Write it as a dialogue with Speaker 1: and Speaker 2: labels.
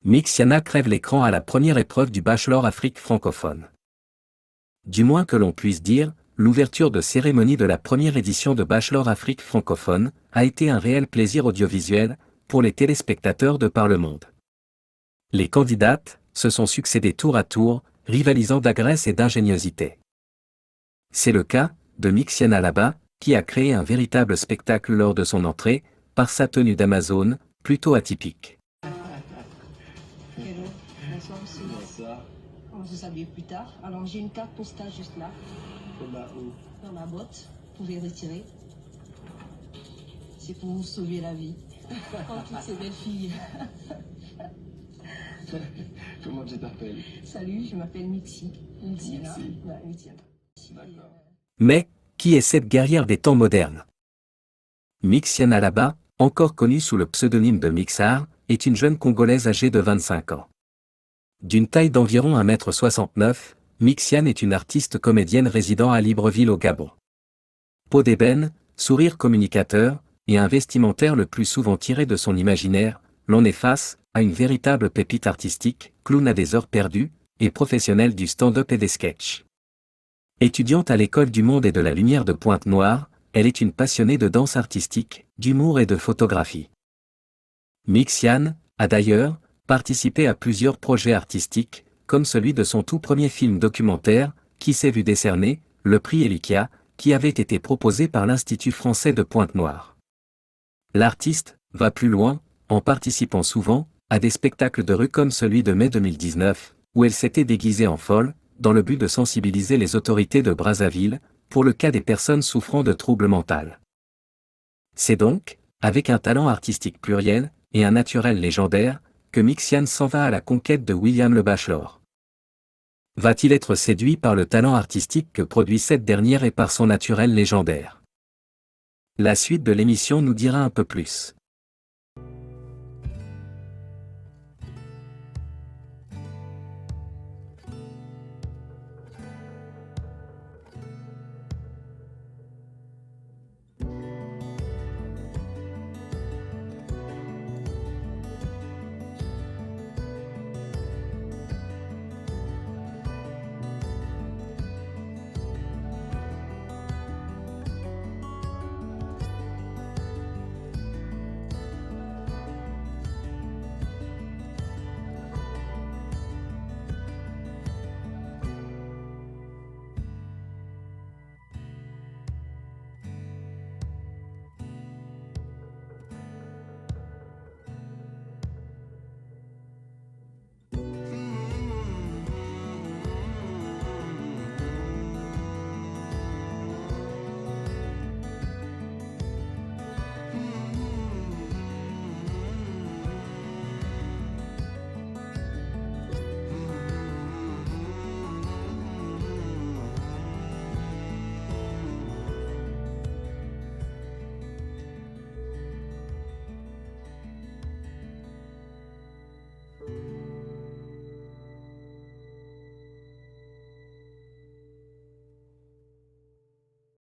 Speaker 1: Mixiana crève l'écran à la première épreuve du Bachelor Afrique francophone. Du moins que l'on puisse dire, l'ouverture de cérémonie de la première édition de Bachelor Afrique francophone a été un réel plaisir audiovisuel pour les téléspectateurs de par le monde. Les candidates se sont succédés tour à tour, rivalisant d'agresse et d'ingéniosité. C'est le cas de Mixiana Laba, qui a créé un véritable spectacle lors de son entrée, par sa tenue d'Amazone, plutôt atypique.
Speaker 2: Hello, bonsoir monsieur.
Speaker 3: Bonsoir.
Speaker 2: On va se saluer plus tard. Alors j'ai une carte postale juste là,
Speaker 3: Là où
Speaker 2: dans ma botte. Vous pouvez retirer. C'est pour vous sauver la vie. Comme toutes ces belles filles.
Speaker 3: Comment tu t'appelles?
Speaker 2: Salut, je m'appelle Mixi. Mixiana.
Speaker 3: Mixi.
Speaker 2: Ouais, Mixiana.
Speaker 3: D'accord.
Speaker 1: Mais, qui est cette guerrière des temps modernes? Mixiana Laba, encore connue sous le pseudonyme de Mixar, est une jeune Congolaise âgée de 25 ans. D'une taille d'environ 1,69 m, Mixiane est une artiste comédienne résidant à Libreville au Gabon. Peau d'ébène, sourire communicateur, et un vestimentaire le plus souvent tiré de son imaginaire, l'on est face à une véritable pépite artistique, clown à des heures perdues, et professionnelle du stand-up et des sketchs. Étudiante à l'école du monde et de la lumière de Pointe-Noire, elle est une passionnée de danse artistique, d'humour et de photographie. Mixiane a d'ailleurs participé à plusieurs projets artistiques, comme celui de son tout premier film documentaire, qui s'est vu décerner le prix Elikia, qui avait été proposé par l'Institut français de Pointe-Noire. L'artiste va plus loin, en participant souvent à des spectacles de rue comme celui de mai 2019, où elle s'était déguisée en folle, dans le but de sensibiliser les autorités de Brazzaville, pour le cas des personnes souffrant de troubles mentaux. C'est donc, avec un talent artistique pluriel, et un naturel légendaire, que Mixiane s'en va à la conquête de William le Bachelor. Va-t-il être séduit par le talent artistique que produit cette dernière et par son naturel légendaire? La suite de l'émission nous dira un peu plus.